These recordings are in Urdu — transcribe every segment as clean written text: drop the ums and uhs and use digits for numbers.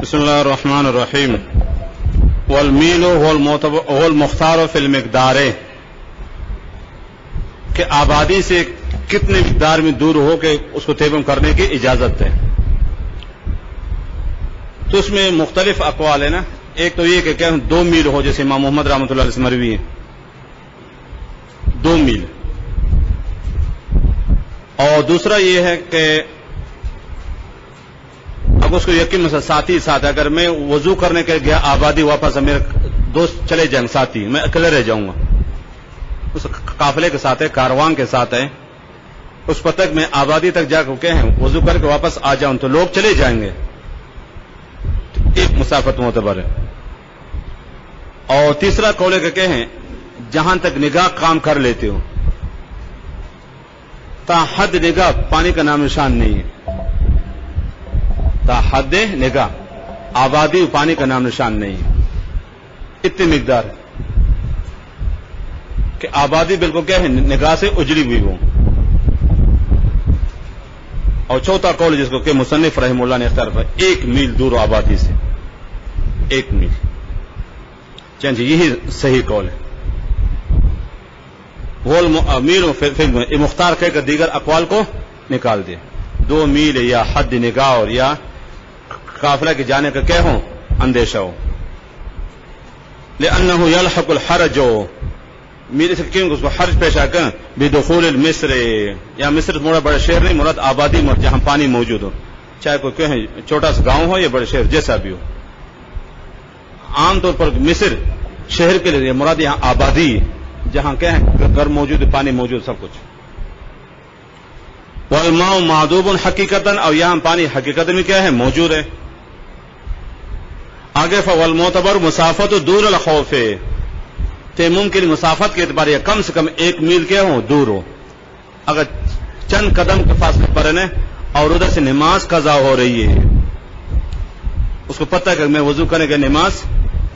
بسم اللہ الرحمن الرحیم والمیل هو المختار فی المقدار، کہ آبادی سے کتنے مقدار میں دور ہو کے اس کو تیمم کرنے کی اجازت ہے. تو اس میں مختلف اقوال ہیں نا. ایک تو یہ کہ 2 میل ہو، جیسے امام محمد رحمۃ اللہ علیہ سے مروی ہے 2 میل. اور دوسرا یہ ہے کہ اب اس کو یقین مثلا ساتھی ساتھ، اگر میں وضو کرنے کے گیا آبادی، واپس میرے دوست چلے جائیں ساتھی، میں اکیلے رہ جاؤں گا. اس قافلے کے ساتھ ہے، کاروان کے ساتھ ہے، اس پر تک میں آبادی تک جا کے وضو کر کے واپس آ جاؤں تو لوگ چلے جائیں گے، ایک مسافت معتبر ہے. اور تیسرا قول ہے کہ جہاں تک نگاہ کام کر لیتے ہو، تا حد نگاہ پانی کا نام نشان نہیں ہے. تا حد نگاہ آبادی پانی کا نام نشان نہیں ہے. اتنی مقدار ہے کہ آبادی بالکل نگاہ سے اجڑی ہوئی ہو. اور چوتھا قول جس کو کہ مصنف رحمہ اللہ نے اختیار کیا، 1 میل دور آبادی سے، 1 میل. چنانچہ یہی صحیح قول ہے. وہ امیر مختار کہہ کر دیگر اقوال کو نکال دے. 2 میل یا حد نگاہ اور یا قافلہ کے جانے کا کیا ہو اندیشہ ہو. لأنه يلحق الحرج، میرے سے کیوں اس کو حرج پیش آ کر بدخول المصر، یا مصر مراد بڑا شہر نہیں، مراد آبادی جہاں پانی موجود ہو، چاہے کوئی کہیں چھوٹا سا گاؤں ہو یا بڑے شہر جیسا بھی ہو. عام طور پر مصر شہر کے لیے مراد یہاں آبادی، جہاں کیا ہے گھر موجود، پانی موجود، سب کچھ. والماء معذوب حقیقتاً، اور یہاں پانی حقیقت میں کیا ہے موجود ہے. آگے فوالمعتبر مسافت دور الخوف، تیمم کی مسافت کے اعتبار یہ کم سے کم 1 میل کیا ہو دور ہو. اگر چند قدم کے فاصلے پر ہے اور ادھر سے نماز قضا ہو رہی ہے، اس کو پتہ ہے کہ میں وضو کرنے کے نماز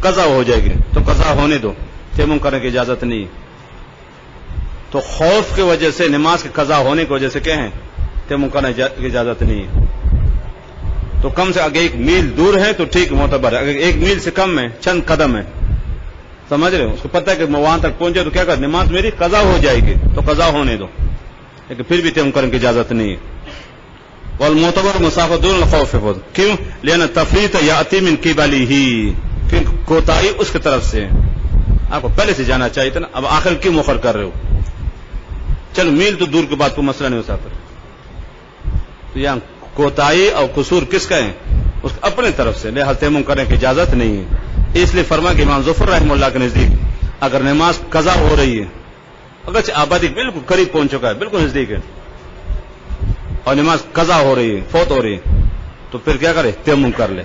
قضا ہو جائے گی، تو قضا ہونے دو، تیمم کرنے کی اجازت نہیں. تو خوف کی وجہ سے، نماز کے قضا ہونے کی وجہ سے کیا ہے تیمم کرنے کی اجازت نہیں ہے. تو کم سے اگر 1 میل دور ہے تو ٹھیک معتبر ہے. اگر 1 میل سے کم ہے، چند قدم ہے، سمجھ رہے ہو، اس کو پتہ ہے کہ میں وہاں تک پہنچے تو کیا کر نماز میری قضا ہو جائے گی، تو قضا ہونے دو، لیکن پھر بھی تیمم کرنے کی اجازت نہیں ہے. والمعتبر مسافت دون الخوف، کیوں؟ لأن تفریط یاتی من قبلہ، کیونکہ کوتاہی اس کی طرف سے. آپ کو پہلے سے جانا چاہیے تھا نا، اب آخر کیوں مؤخر کر رہے ہو؟ چلو میل تو دور کے بعد کوئی مسئلہ نہیں ہو سکتا. تو یہاں کوتاہی اور قصور کس کا ہے؟ اس اپنے طرف سے، لہذا تیمم کرنے کی اجازت نہیں ہے. اس لیے فرمایا کہ امام ظفر رحمہ اللہ کے نزدیک اگر نماز قضا ہو رہی ہے، اگرچہ آبادی بالکل قریب پہنچ چکا ہے، بالکل نزدیک ہے، اور نماز قضا ہو رہی ہے، فوت ہو رہی ہے، تو پھر کیا کرے تیمم کر لے.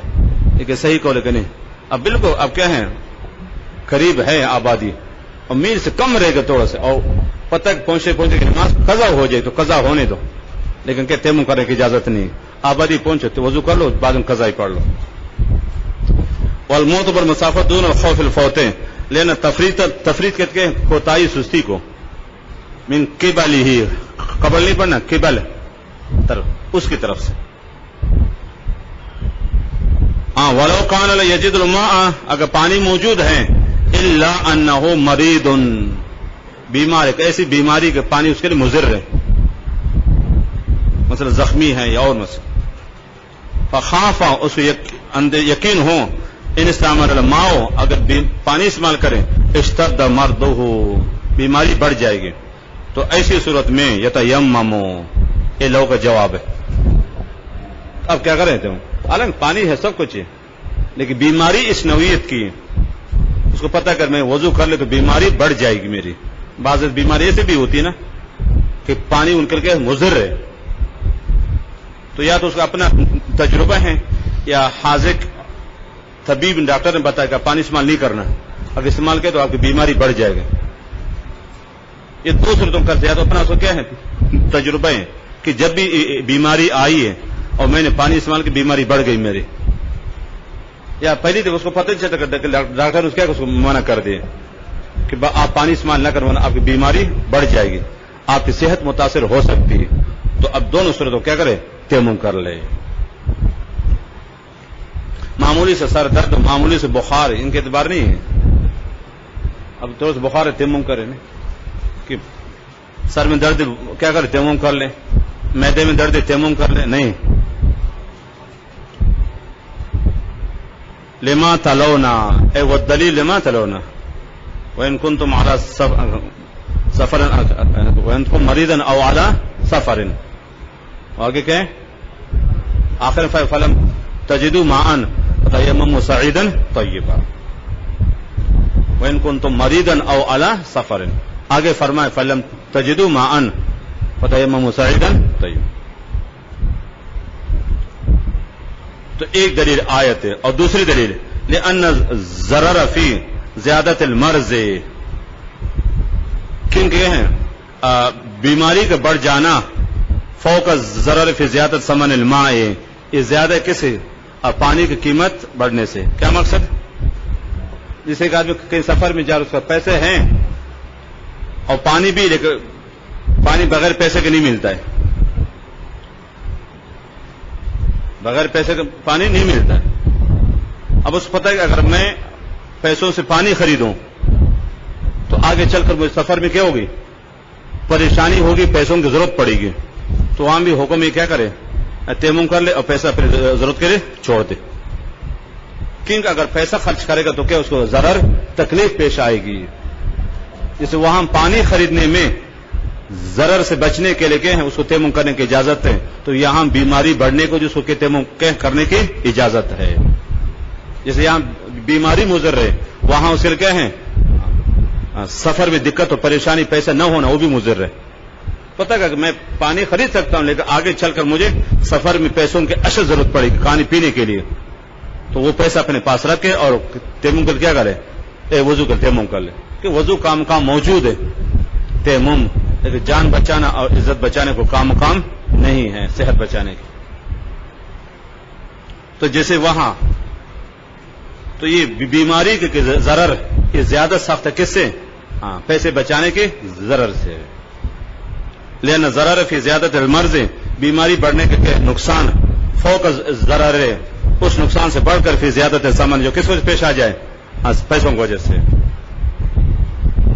لیکن صحیح قول ہے کہ نہیں، اب بالکل اب کیا ہے قریب ہے آبادی اور میل سے کم رہے گا تھوڑا سا، اور پتہ پہنچے کہ نماز قضا ہو جائے تو قضا ہونے دو، لیکن کہ تیمم کرنے کی اجازت نہیں. آبادی پہنچے تو وضو کر لو، بعد میں قضا ہی پڑھ لو. والمعتبر مسافت دون الخوف الفوتیں، لینا تفریط کہتے ہیں کوتاہی سستی کو، من قبل ہی، قبل نہیں پڑھنا، قبل طرف، اس کی طرف سے. ہاں ولو کان لا یجد الماء، اگر پانی موجود ہے، الا انه مریض، بیمار ہے، ایسی بیماری کہ پانی اس کے لیے مضر ہے، مثلا زخمی ہے یا اور مسئلہ. فخاف، اس کو یقین ہو، ان استعمال الماء، اگر پانی استعمال کریں، اشتد مرضہ، بیماری بڑھ جائے گی، تو ایسی صورت میں یتیمم، یہ لوگوں کا جواب ہے. اب کیا کریں تم، حالانکہ پانی ہے سب کچھ ہے، لیکن بیماری اس نوعیت کی ہے، اس کو پتہ کر میں وضو کر لے تو بیماری بڑھ جائے گی میری. بعض بیماری ایسے بھی ہوتی ہے نا کہ پانی ان کے لیے مضر ہے، تو یا تو اس کا اپنا تجربہ ہے یا حاذق طبیب ڈاکٹر نے بتایا کہ پانی استعمال نہیں کرنا، اگر استعمال کرے تو آپ کی بیماری بڑھ جائے گی. یہ 2 صورتوں کرتے ہیں، تو اپنا سو کیا ہے تجربہ ہے کہ جب بھی بیماری آئی ہے اور میں نے پانی استعمال کی بیماری بڑھ گئی میری، یا پہلی تو اس کو پتہ نہیں چلتا کہ ڈاکٹر اس کو منع کر دے کہ آپ پانی استعمال نہ کروانا، آپ کی بیماری بڑھ جائے گی، آپ کی صحت متاثر ہو سکتی ہے. تو اب دونوں صورتوں کیا کرے تیمم کر لے. معمولی سے سر درد معمولی سے بخار ان کے اعتبار نہیں ہے. اب تو بخار ہے تیمم کرے نا کہ سر میں درد کیا کرے تیمم کر لیں, معدے میں درد تیمم کر لیں, نہیں. لما تلونا اے والدلیل لما تلونا وان کنتم علی سفر وان کنتم مریضا او علی سفر. آگے کیا ہے آخر فلم تجدوا ماء فتيمموا صعيدا طيبا وان کنتم مریضا او علی سفر. آگے فرمائے فلم تجدوا ماء فتيمموا صعيدا طيبا. تو ایک دلیل آیت ہے, اور دوسری دلیل لأن الضرر فی زیادت المرض, کیونکہ ہیں بیماری کا بڑھ جانا فوق الضرر فی زیادت ثمن الماء, یہ زیادہ کس ہے پانی کی قیمت بڑھنے سے. کیا مقصد؟ جسے ایک آدمی کہیں سفر میں جا رہا اس کا پیسے ہیں اور پانی بھی, لیکن پانی بغیر پیسے کے نہیں ملتا ہے, بغیر پیسے کا پانی نہیں ملتا ہے. اب اس کو پتہ ہے کہ اگر میں پیسوں سے پانی خریدوں تو آگے چل کر مجھے سفر میں کیا ہوگی, پریشانی ہوگی, پیسوں کی ضرورت پڑے گی. تو وہاں بھی حکم یہ کیا کرے, تیمم کر لے اور پیسہ پھر ضرورت کرے چھوڑ دے. کیونکہ اگر پیسہ خرچ کرے گا تو کیا اس کو ضرر تکلیف پیش آئے گی. جیسے وہاں پانی خریدنے میں ضرر سے بچنے کے لیے کیا ہے اس کو تیمم کرنے کی اجازت ہے, تو یہاں بیماری بڑھنے کو جس کو کہ تیمم کرنے کی اجازت ہے. جیسے یہاں بیماری مضر ہے وہاں اس کے لیے کیا ہے سفر میں دقت اور پریشانی پیسہ نہ ہونا وہ بھی مضر ہے. پتہ کہ میں پانی خرید سکتا ہوں لیکن آگے چل کر مجھے سفر میں پیسوں کی اشد ضرورت پڑے گی کھانے پینے کے لیے, تو وہ پیسہ اپنے پاس رکھے اور تیمم کر کیا کرے, وضو کر تیمم کر لے. کہ وضو کام موجود ہے, تیمم لیکن جان بچانا اور عزت بچانے کو کام نہیں ہے, صحت بچانے کی. تو جیسے وہاں تو یہ بیماری کے ضرر یہ زیادہ سخت ہے کس سے, پیسے بچانے کے ضرر سے. لینا ضرر فی زیادت المرض, بیماری بڑھنے کے نقصان فوق ضرر ہے, اس نقصان سے بڑھ کر فی زیادت ثمن جو کس وجہ پیش آ جائے, پیسوں کی وجہ سے.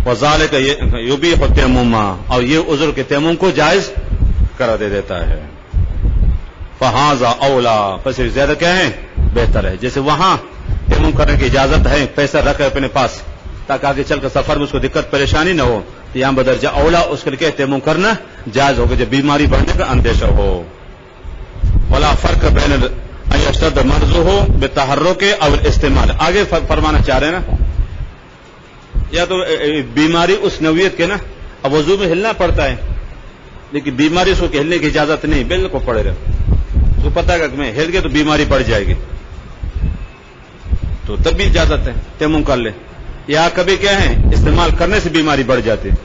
وذالک یبیح التیمم, اور یہ عذر کے تیمم کو جائز کرا دے دیتا ہے. فہذا اولا, پس زیادہ کیا ہے بہتر ہے. جیسے وہاں تیمم کرنے کی اجازت ہے, پیسہ رکھے اپنے پاس تاکہ آگے چل کر سفر میں اس کو دقت پریشانی نہ ہو, تو یہاں بدرجہ اولا اس کے لیے تیمم کرنا جائز ہوگا جب بیماری بڑھنے کا اندیشہ ہو. ولا فرق بین ان یشتد مرضه بالتحرک او الاستعمال. آگے فرمانا چاہ رہے ہیں نا, یا تو بیماری اس نوعیت کے نا, اب وضو میں ہلنا پڑتا ہے لیکن بیماری اس کو ہلنے کی اجازت نہیں, بالکل پڑے رہے. اس کو پتا ہے کہ میں ہل گیا تو بیماری بڑھ جائے گی, تو تب بھی اجازت ہے تیمم کر لے. یا کبھی کیا ہے استعمال کرنے سے بیماری بڑھ جاتی ہے,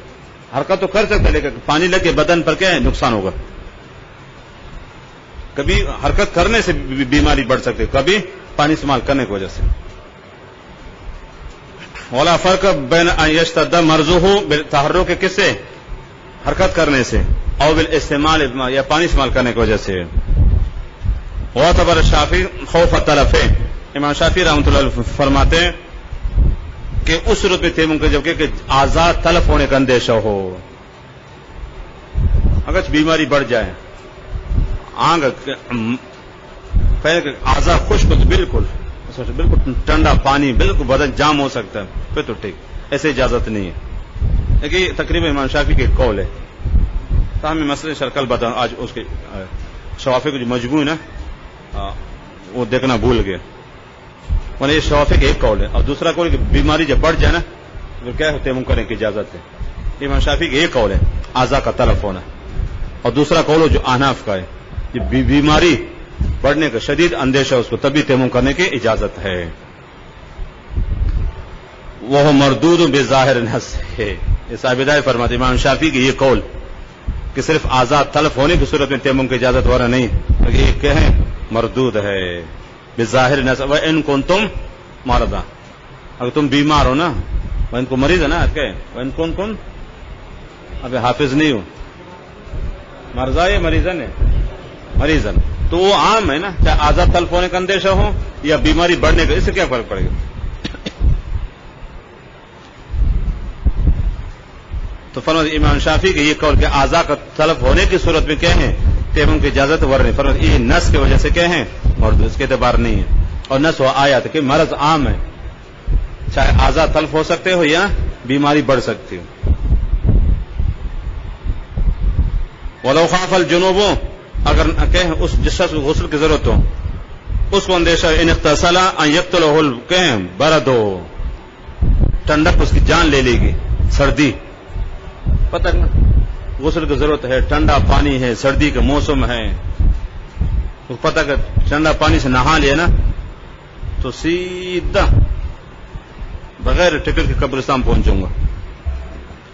حرکت تو کر سکتے لیکن پانی لگ کے بدن پر کیا ہے نقصان ہوگا. کبھی حرکت کرنے سے بیماری بڑھ سکتی ہے, کبھی پانی استعمال کرنے کی وجہ سے. ولا فرق بین ان یشتد مرضه بالتحرک, کس سے حرکت کرنے سے, او بالاستعمال یا پانی استعمال کرنے کی وجہ سے. واعتبر الشافعی خوف التلف, امام شافعی رحمۃ اللہ علیہ فرماتے ہیں کہ اس صورت میں تیمم کے جبکہ اعضاء تلف ہونے کا اندیشہ ہو, اگر بیماری بڑھ جائے, آنگ اعضاء خشک بالکل ٹھنڈا پانی بالکل بدن جام ہو سکتا ہے, پھر تو ٹھیک, ایسے اجازت نہیں ہے. لیکن تقریباً امام شافعی کے قول ہے. تاہم مسئلے شرکل بتا آج اس کے شوافی کو جو مجموع ہے نا وہ دیکھنا بھول گئے, ورنہ یہ شوافی کا ایک قول ہے. اور دوسرا قول کہ بیماری جب بڑھ جائے نا تو کیا ہے تیمم کرنے کی اجازت ہے. امام شافعی کا ایک قول ہے اعضاء کا تلف ہونا, اور دوسرا قول جو احناف کا ہے کہ بیماری بڑھنے کا شدید اندیشہ اس کو تبھی تیمم کرنے کی اجازت ہے. وہ مردود بظاہر النص ہے. یہ صاحب ہدایت فرماتے امام شافعی کی یہ قول کہ صرف اعضاء تلف ہونے کی صورت میں تیمم کی اجازت ہو رہا نہیں, بلکہ یہ کہ ہے مردود ہے بظاہر النص. وان کنتم مرضى, اگر تم بیمار ہو نا, وان کو مریض ہے نا, وان کن ابھی حافظ نہیں ہو, مرضى یا مریضن ہے, مریضن, تو وہ عام ہے نا, چاہے اعضاء تلف ہونے کا اندیشہ ہو یا بیماری بڑھنے کا، اس سے کیا فرق پڑے گا؟ تو فرمایا امام شافعی کے یہ قول کہ اعضاء کا تلف ہونے کی صورت میں کیا ہے تیمم کی اجازت ورنہ، فرمایا یہ نس کی وجہ سے کیا ہے اور اس کے اعتبار نہیں ہے، اور نس ہوا آیا تھا کہ مرض عام ہے، چاہے اعضاء تلف ہو سکتے ہو یا بیماری بڑھ سکتی ہو۔ ولو خاف الجنوب، اگر کہیں اس جس شخص کو غسل کی ضرورت ہو اس کو اندیشہ ان اغتسل ان یقتلہ کہیں برد ہو، ٹھنڈک اس کی جان لے لے گی، سردی پتہ نا غسل کی ضرورت ہے، ٹھنڈا پانی ہے، سردی کا موسم ہے، پتہ کہ ٹھنڈا پانی سے نہا لیا نا تو سیدھا بغیر ٹکٹ کے قبرستان پہنچوں گا،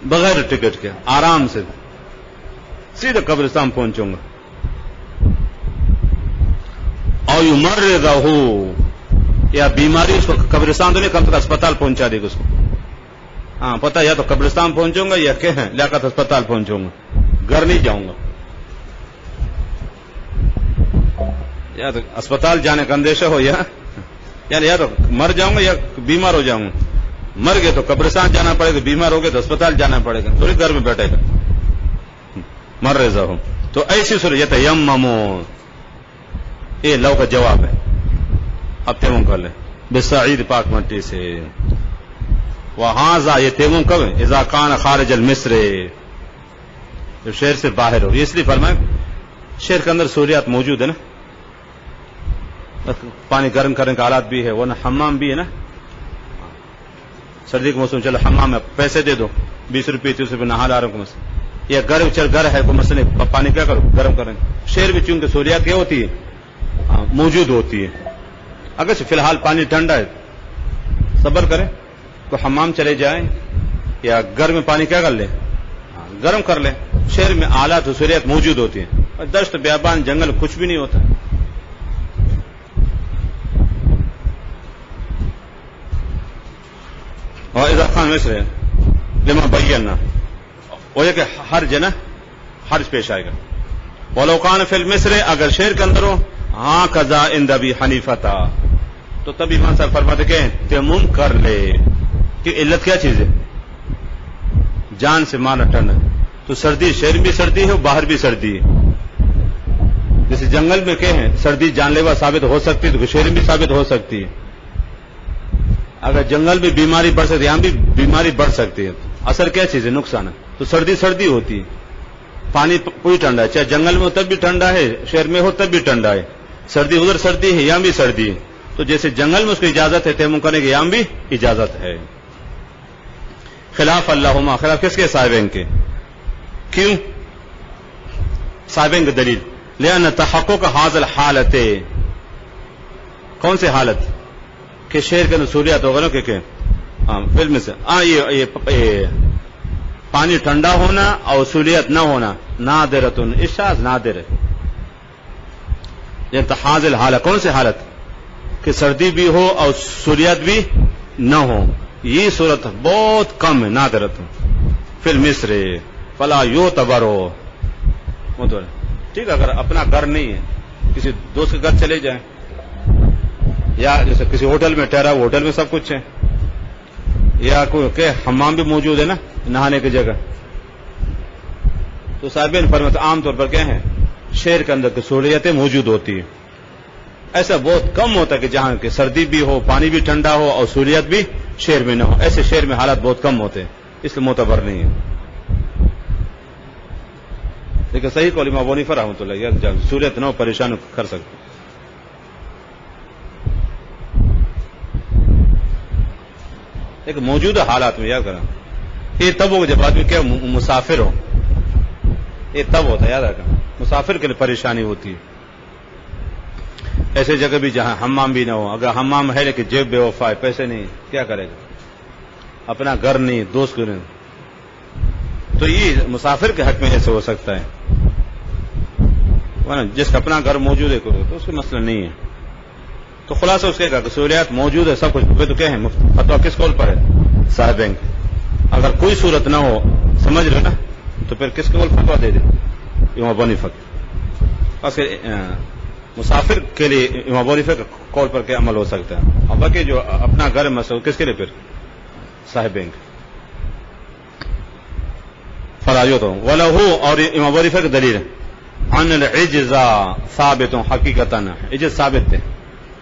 بغیر ٹکٹ کے آرام سے سیدھا قبرستان پہنچوں گا۔ اور یمرضہ یا بیماری اس کو قبرستان تو نہیں کم تک اسپتال پہنچا دے گا اس کو، ہاں پتہ یا تو قبرستان پہنچوں گا یا کہ لیاقت اسپتال پہنچوں گا، گھر نہیں جاؤں گا، یا تو اسپتال جانے کا اندیشہ ہو یا تو مر جاؤں گا یا بیمار ہو جاؤں گا، مر گئے تو قبرستان جانا پڑے گا، بیمار ہو گئے تو اسپتال جانا پڑے گا، تھوڑی گھر میں بیٹھے گا، مر رضا ہو تو ایسی صورت یتیممون، یہ لو کا جواب ہے، اب تیمم کر لیں بالصعید پاک مٹی سے۔ وہاذا یہ تیمم کب ہے؟ اذا کان خارج المصر، جو شہر سے باہر ہو، اس لیے فرمایا شہر کے اندر سہولیات موجود ہے نا، پانی گرم کرنے کا آلات بھی ہے، ورنہ حمام بھی ہے نا، سردی کے موسم چلو حمام میں پیسے دے دو 20 روپئے 30 روپئے نہا لا رہا ہوں مسئلہ، یا گرم چل گھر ہے کوئی مسئلہ پانی کیا کرو گرم کریں، شہر میں چونکہ سہولیات کیا ہوتی ہے موجود ہوتی ہے، اگر فی الحال پانی ٹھنڈا ہے صبر کریں، تو حمام چلے جائیں یا گرم پانی کیا کر لیں گرم کر لیں، شہر میں آلات سہولیات موجود ہوتی ہیں، اور دشت بیابان جنگل کچھ بھی نہیں ہوتا۔ اور اذا خان مصر لما بینا، وہ یہ کہ حرج نا حرج پیش آئے گا، ولو کان فی المصر، اگر شہر کے اندر ہو، ہاں قضا عند ابی حنیفہ تھا، تو تب امام صاحب فرماتے کہ تیمم کر لے، کہ علت کیا چیز ہے جان سے مارنا ٹھنڈا، تو سردی شہر بھی سردی ہے باہر بھی سردی ہے، جیسے جنگل میں کہیں سردی جان لیوا ثابت ہو سکتی ہے تو شہر میں بھی ثابت ہو سکتی ہے، اگر جنگل میں بیماری بڑھ سکتی ہے یہاں بھی بیماری بڑھ سکتی ہے، اثر کیا چیز ہے نقصان ہے، تو سردی سردی ہوتی ہے، پانی پوری ٹھنڈا ہے، چاہے جنگل میں ہو تب بھی ٹھنڈا ہے، شہر میں ہو تب بھی ٹھنڈا ہے، سردی ادھر سردی ہے یہاں بھی سردی ہے، تو جیسے جنگل میں اس کو اجازت ہے تیمم کرنے کی یہاں بھی اجازت ہے۔ خلاف اللہما، خلاف کس کے؟ صاحبین کے، کیوں صاحبین کی دلیل، لأن تحقق حاصل حالت، کون سے حالت کہ شہر کے اندر سہولیات ہوگا نا کہ فلم سے یہ پانی ٹھنڈا ہونا اور سہولیت نہ ہونا نادرتن، اشاعت نادر ہے، یہ حاصل حالت، کون سے حالت کہ سردی بھی ہو اور سہولیات بھی نہ ہو، یہ صورت بہت کم ہے، نادرت فی المصر فلا یعتبر، ٹھیک ہے، اگر اپنا گھر نہیں ہے کسی دوست کے گھر چلے جائیں، یا جیسے کسی ہوٹل میں ٹھہرا ہوٹل میں سب کچھ ہے، یا کوئی کہ حمام بھی موجود ہے نا نہانے کی جگہ، تو صاحبین فرماتے عام طور پر کیا ہے شہر کے اندر کی سہولیتیں موجود ہوتی ہیں، ایسا بہت کم ہوتا ہے کہ جہاں کہ سردی بھی ہو پانی بھی ٹھنڈا ہو اور سہولیت بھی شہر میں نہ ہو، ایسے شہر میں حالات بہت کم ہوتے ہیں، اس لیے معتبر نہیں ہے۔ لیکن صحیح قول امام ابو حنیفہ رحمۃ اللہ علیہ، سہولیت نہ ہو پریشان کر سکتے، لیکن موجودہ حالات میں یاد کرنا، یہ تب ہو جب آدمی کیا مسافر ہو، یہ تب ہوتا ہے یاد رکھنا، مسافر کے لیے پریشانی ہوتی ہے، ایسے جگہ بھی جہاں حمام بھی نہ ہو، اگر حمام ہے لیکن جیب بے وفا ہے، پیسے نہیں، کیا کرے گا، اپنا گھر نہیں، دوست کو نہیں، تو یہ مسافر کے حق میں ایسے ہو سکتا ہے، جس کا اپنا گھر موجود ہے تو اس کا مسئلہ نہیں ہے۔ تو خلاصہ اس کے کہا کہ سہولیات موجود ہے سب کچھ، تو کیا ہے فتویٰ کس قول پر ہے؟ صاحبین، اگر کوئی صورت نہ ہو سمجھ رہے نا تو پھر کس قول فتویٰ دے دے؟ امام ابو حنیفہ، مسافر کے لیے امام ابو حنیفہ کے قول پر کیا عمل ہو سکتا ہے، اب باقی جو اپنا گھر مسئلہ کس کے لیے پھر صاحب بینک فراجو تو ولہو، اور امام ابو حنیفہ کی دلیل ان العجز ثابت حقیقتا، عجز ثابت ہے،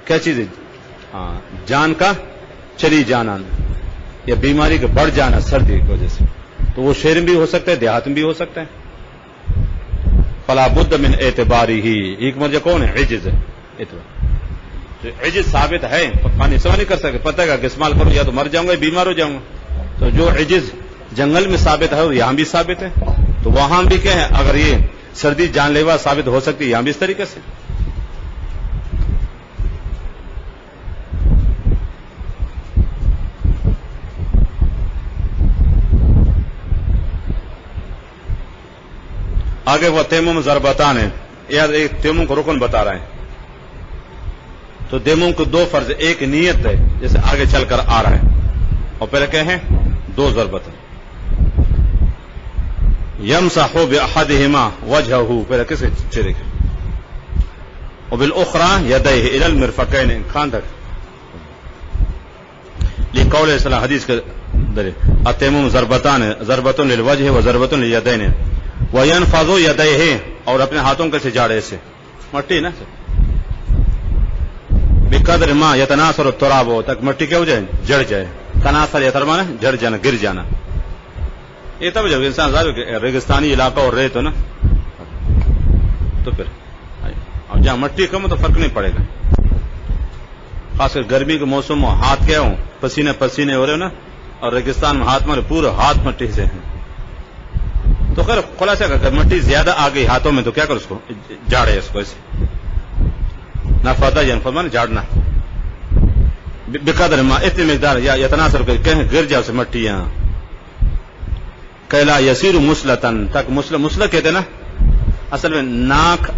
کیا چیز ہے؟ جان کا چلی جانا یا بیماری کا بڑھ جانا سردی کی وجہ سے، تو وہ شہر میں بھی ہو سکتا ہے، دیہات میں بھی ہو سکتا ہے. فلا بد من اعتباری ہی، ایک مرجع کون ہے؟ عجز ہے. اعتبار عجز ثابت ہے، پانی سوا نہیں کر سکتے، پتہ ہے کہ استعمال کرو یا تو مر جاؤں گا یا بیمار ہو جاؤں گا. تو جو عجز جنگل میں ثابت ہے اور یہاں بھی ثابت ہے، تو وہاں بھی کیا ہے؟ اگر یہ سردی جان لیوا ثابت ہو سکتی ہے یہاں بھی اس طریقے سے. آگے وہ تیمم ضربتان ہے، یا ایک تیمم کو رکن بتا رہے ہیں. تو تیمم کو دو فرض، ایک نیت ہے جیسے آگے چل کر آ رہا ہے، اور پہلے کیا ہے؟ دو ضربتیں. یمسح باحدہما وجہہ، پہلے کس چہرے کے، وبالاخرى یدیہ الی المرفقین، کان تک، لقول صلی اللہ حدیث کے دلیل. التیمم ضربتان، ضربۃ للوجہ وضربۃ للیدین. وینفض یدیہ، اور اپنے ہاتھوں کے سے جاڑے سے مٹی نا بقدر ما یتناثر التراب، تک مٹی کیا ہو جائے؟ جڑ جائے. تناثر یترمانا جڑ جانا، گر جانا. یہ تب جب انسان ریگستانی علاقہ اور رہے تو نا، تو پھر اور جہاں مٹی کم ہو تو فرق نہیں پڑے گا. خاص کر گرمی کے موسم میں ہاتھ کیا ہوں پسینے پسینے ہو رہے ہو نا، اور ریگستان میں ہاتھ مارے پورے ہاتھ مٹی سے ہیں، تو خیر خلاصہ اگر مٹی زیادہ آ گئی ہاتھوں میں تو کیا کر اس کو جاڑے، اس کو ایسے نہ فدا یا فرمان جاڑنا بقدر ما، اتنی مقدار یا یتناثر کہیں گر جائے اسے مٹی یہاں. کیلا یسیر مسلطن، تک مسلط کہتے ہیں نا اصل میں ناک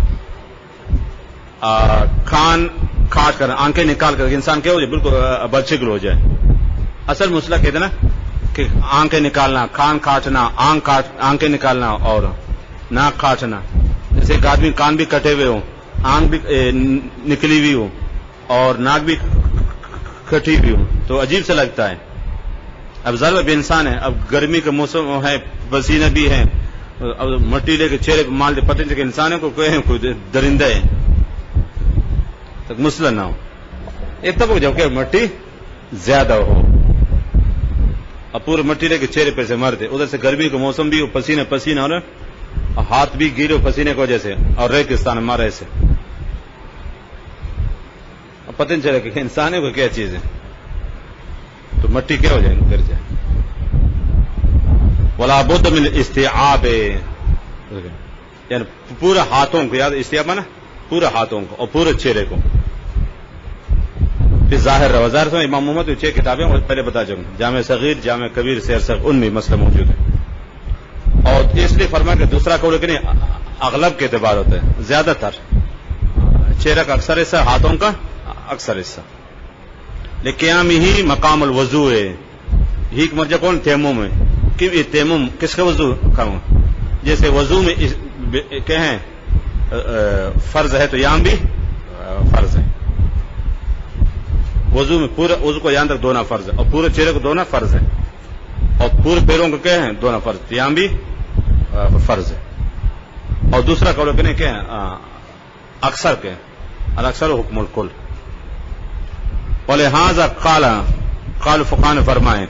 کان کاٹ کر آنکھیں نکال کر انسان کیا ہو جائے بالکل بدشکل ہو جائے. اصل مسئلہ کہتے ہیں نا کہ آنکھیں نکالنا، کان کاٹنا، آنکھیں نکالنا اور ناک کاٹنا. جیسے ایک آدمی کان بھی کٹے ہوئے ہو، آنکھ بھی نکلی ہوئی ہو اور ناک بھی کٹی ہوئی ہو تو عجیب سے لگتا ہے. اب ظاہر بھی انسان ہے، اب گرمی کا موسم ہے، پسینے بھی ہیں، اب مٹی لے کے چہرے کو مال دے، پتہ نہیں کہ انسان ہے کوئی درندہ ہے، تک مسئلہ نہ ہو. ایک تب جب کہ مٹی زیادہ ہو، اب پورے مٹی لے کے چہرے پہ سے مرتے، ادھر سے گرمی کا موسم بھی ہو، پسینے پسینہ ہو رہا، ہاتھ بھی گیلے پسینے کی وجہ سے، اور ریگستان مارے سے، اب پتہ نہیں چلے کہ انسان ہے کوئی کیا چیز ہے، تو مٹی کیا ہو جائے؟ گر جائے. ولا بد من استیعاب، یعنی پورے ہاتھوں کو، یاد استیعاب ہے نا، پورے ہاتھوں کو اور پورے چہرے کو. پھر ظاہر سے امام محمد کی 6 کتابیں پہلے بتا جاؤں، جامع صغیر، جامع کبیر، سیر صغیر، ان میں مسئلہ موجود ہے. اور اس لیے فرمایا کہ دوسرا قول کہ نہیں اغلب کے اعتبار ہوتا ہے، زیادہ تر چہرہ کا اکثر حصہ، ہاتھوں کا اکثر حصہ. لقیام ہی مقام الوضو ہے، ہی مرجع کون؟ تیمم ہے. کہ یہ تیمم کس کا وضو کا؟ جیسے وضو میں کہیں فرض ہے تو یہاں بھی فرض ہے. وضو میں پورا وضو کو یہاں تک دھونا فرض ہے، اور پورے چہرے کو دھونا فرض ہے، اور پورے پیروں کو کیا ہے؟ دھونا فرض، یہاں بھی فرض ہے. اور دوسرا قول کہ نہیں کیا ہے؟ اکثر کے، الاکثر حکم الکل. ولہذا قال فقہاء نے فرمائے،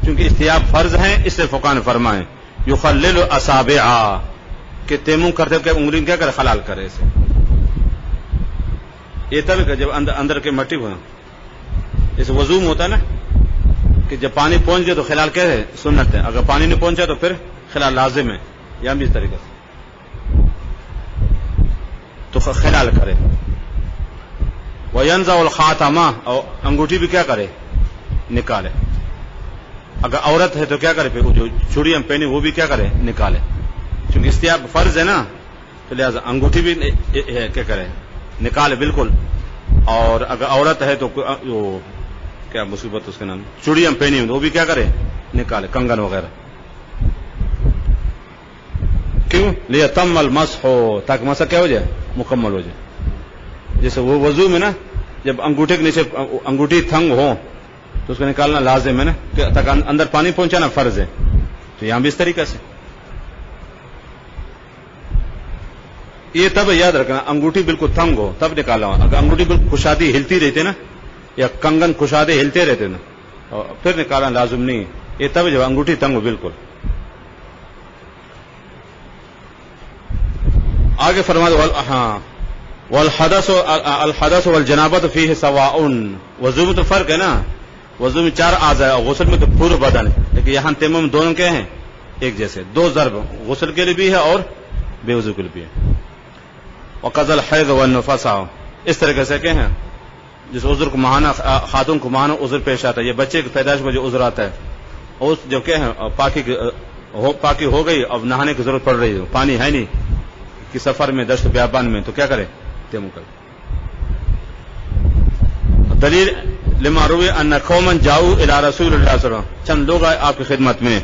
چونکہ استیاب فرض ہیں اس لیے فقہاء نے فرمائے یخلل اصابع، کہ تیمم کرتے ہوئے انگلی کیا کرے؟ خلال کرے اسے. یہ تب کہ جب اندر کے مٹی ہو، جیسے وضو میں ہوتا ہے نا کہ جب پانی پہنچ گیا تو خلال کیا ہے؟ سنت ہے، اگر پانی نہیں پہنچا تو پھر خلال لازم ہے. یہاں بھی اس طریقے سے تو خلال کرے. وینزع الخاتم، اور انگوٹھی بھی کیا کرے؟ نکالے. اگر عورت ہے تو کیا کرے؟ پھر جو چوڑیاں پہنی وہ بھی کیا کرے؟ نکالے. چونکہ استیاب فرض ہے نا تو لہٰذا انگوٹھی بھی کیا کرے؟ نکالے بالکل. اور اگر عورت ہے تو کیا مصیبت اس کے نام چوڑیاں پہنی ہوں تو وہ بھی کیا کرے؟ نکالے، کنگن وغیرہ. کیوں؟ لیتم المسح، تاکہ مسح کیا ہو جائے؟ مکمل ہو جائے. جیسے وہ وضو میں نا جب انگوٹھے کے نیچے انگوٹھی تھنگ ہو تو اس کو نکالنا لازم ہے نا کہ تک اندر پانی پہنچانا فرض ہے. تو یہاں بھی اس طریقے سے یہ تب یاد رکھنا انگوٹھی بالکل تھنگ ہو تب نکالا ہو. اگر انگوٹھی بالکل کشادی ہلتی رہتی نا یا کنگن کشادے ہلتے رہتے نا پھر نکالنا لازم نہیں. یہ تب جب انگوٹھی تنگ ہو بالکل. آگے فرما دو ہاں الحدث والجنابت فیہ سواء. وضو میں تو فرق ہے نا, وضو میں 4 اعضاء اور غسل میں تو پورا بدن ہے, لیکن یہاں تیمم دونوں کے ہیں ایک جیسے, 2 ضرب غسل کے لیے بھی ہے اور بے وضو کے لیے بھی ہے. وقضى الحیض والنفاس اس طریقے سے کہ ہیں جس عذر کو ماہانہ خاتون کو ماہانہ عذر پیش آتا ہے, یہ بچے کی پیدائش میں جو عذر آتا ہے اور جو کہ ہیں پاکی ہو گئی اب نہانے کی ضرورت پڑ رہی ہے, پانی ہے نہیں کہ سفر میں دشت بیابان میں, تو کیا کرے تیمم کرے. دلیل لما روی ان قوما جاؤوا الى رسول اللہ صلی اللہ علیہ وسلم, چند لوگ آئے آپ کی خدمت میں,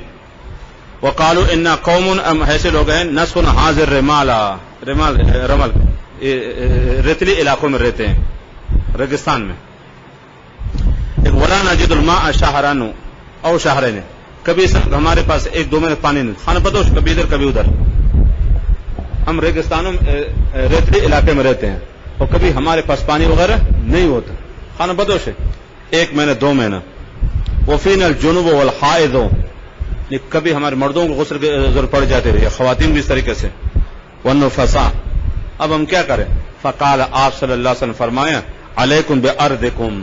وقالوا ان قوم ایسے لوگ ہیں نسخن حاضر رمل ریتلی علاقوں میں رہتے ہیں ریگستان میں, ایک ولا نجد الماء شہران او شہرین, کبھی ہمارے پاس 1-2 مہینے پانی نہیں, خانہ بدوش کبھی ادھر کبھی ادھر, ہم ریگستانوں میں ریتلی علاقے میں رہتے ہیں اور کبھی ہمارے پاس پانی وغیرہ نہیں ہوتا, خانہ بدوش ہے 1 مہینہ 2 مہینہ. وفین الجنوب والحائض, کبھی ہمارے مردوں کو غسل کی ضرورت پڑ جاتی ہے, خواتین بھی اس طریقے سے. والنفساء, اب ہم کیا کریں؟ فقال آپ صلی اللہ علیہ وسلم فرمایا علیکم بارضکم,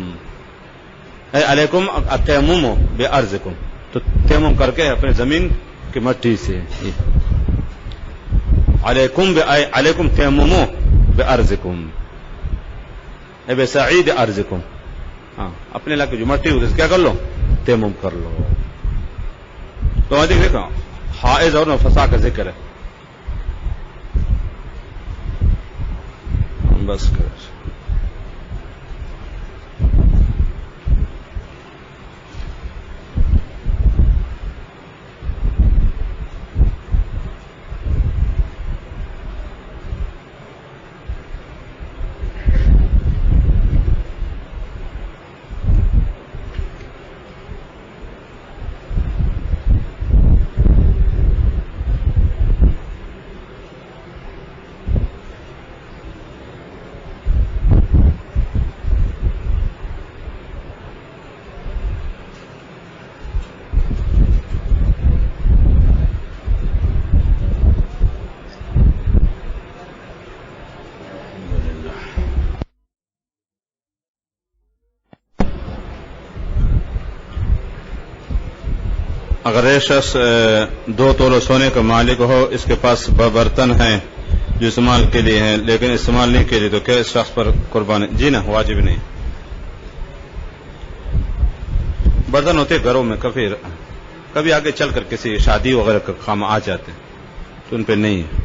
اے علیکم التیمم بارضکم, تو تیمم کر کے اپنے زمین کی مٹی سے, علیکم تیمم بارضکم اے بسعید ارضکم, ہاں اپنے علاقے جو مٹی ہوتی ہے کیا کر لو تیمم کر لو. تو دیکھو حائض اور نفساء کا ذکر ہے, بس کر. اگر ایک شخص 2 تولہ سونے کا مالک ہو, اس کے پاس برتن ہیں جو استعمال کے لیے ہیں لیکن استعمال نہیں کے لیے, تو کیا اس شخص پر قربانی؟ جی نہ, واجب نہیں. برتن ہوتے گھروں میں, کبھی آگے چل کر کسی شادی وغیرہ کا کام آ جاتے تو ان پہ نہیں ہے.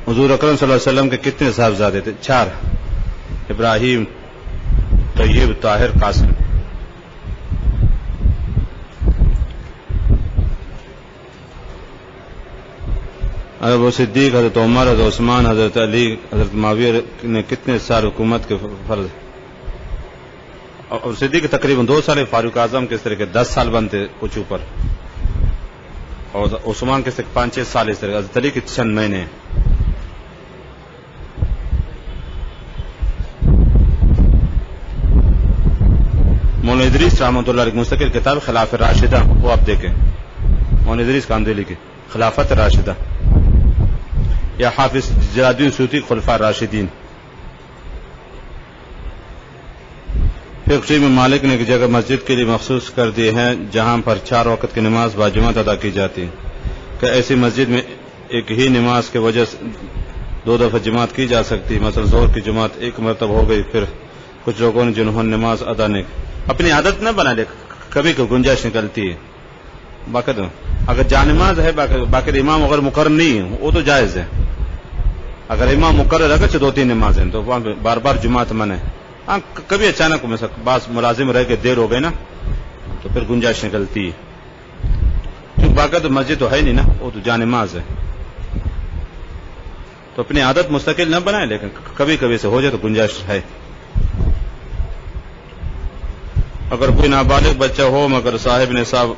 حضور اکرم صلی اللہ علیہ وسلم کے کتنے صاحبزادے تھے؟ 4, ابراہیم, طیب, طاہر, قاسم. حضرت ابو صدیق, حضرت عمر, حضرت عثمان, حضرت علی, حضرت معاویہ نے کتنے سال حکومت کے فرض, اور صدیق تقریباً 2 سال, فاروق اعظم کس طرح کے 10 سال بنتے کچھ اوپر, اور عثمان کس طرح 5-6 سال, اس طرح حضرت علی کے چند مہینے. مولانا ادریس رحمۃ اللہ علیہ مستقل کتاب خلافت راشدہ, وہ آپ دیکھیں, مولانا ادریس کاندیلی کی خلافت راشدہ, یا حافظ جلال الدین سیوطی خلفاء راشدین. فقہ میں مالک نے ایک جگہ مسجد کے لیے مخصوص کر دی ہے جہاں پر 4 وقت کی نماز باجماعت ادا کی جاتی ہے. کہ ایسی مسجد میں ایک ہی نماز کی وجہ سے 2 دفعہ جماعت کی جا سکتی, مثلا ظہر کی جماعت ایک مرتبہ ہو گئی, پھر کچھ لوگوں نے جنہوں نے نماز ادا نہیں, اپنی عادت نہ بنا لے, کبھی کوئی گنجائش نکلتی ہے. باقاعدہ اگر جانماز ہے باقی امام اگر مقرر نہیں ہے وہ تو جائز ہے. اگر امام مقرر اگر 2-3 نمازیں تو وہاں پہ بار بار جماعت منع ہے. ہاں کبھی اچانک میں بعض ملازم رہ کے دیر ہو گئے نا تو پھر گنجائش نکلتی ہے. باقاعدہ تو مسجد تو ہے نہیں نا، وہ تو جانماز ہے. تو اپنی عادت مستقل نہ بنائیں، لیکن کبھی کبھی سے ہو جائے تو گنجائش ہے. اگر کوئی نابالغ بچہ ہو مگر صاحب نصاب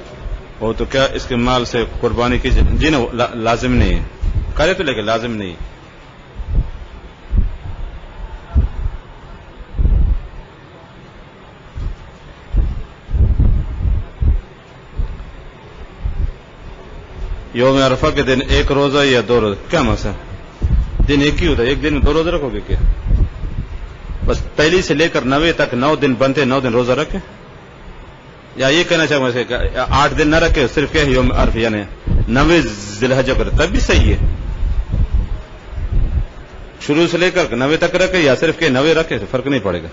ہو تو کیا اس کے مال سے قربانی کی جائے؟ جی نا، لازم نہیں ہے، کرے تو لیکن لازم نہیں. یوم عرفہ کے دن ایک روزہ یا 2 روزہ؟ کیا مسئلہ؟ دن ایک ہی ہوتا ہے، ایک دن میں 2 روزہ رکھو گے کیا؟ بس پہلی سے لے کر 90 تک 9 دن بنتے، 9 دن روزہ رکھے، یا یہ کہنا چاہوں گا 8 دن نہ رکھے، صرف کہ یوم عرفہ یعنی 90 ذی الحجہ کرے، تب بھی صحیح ہے. شروع سے لے کر 90 تک رکھے یا صرف کہ 90 رکھے تو فرق نہیں پڑے گا.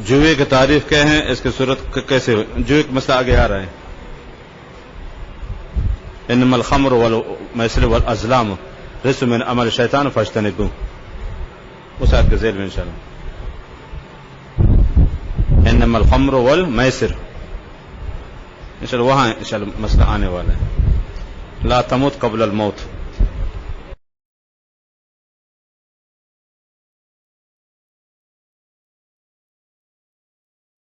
جوئے کی تعریف کیا ہے، اس کی صورت کیسے؟ جوئے کا مسئلہ آگے آ رہا ہے. انما الخمر والمیسر والازلام رجس من عمل الشیطان فاجتنبوہ، اس آیت کے ذیل میں انشاءاللہ. انما الخمر والمیسر انشاءاللہ وہاں انشاءاللہ مسئلہ آنے والا ہے. لا تموت قبل الموت.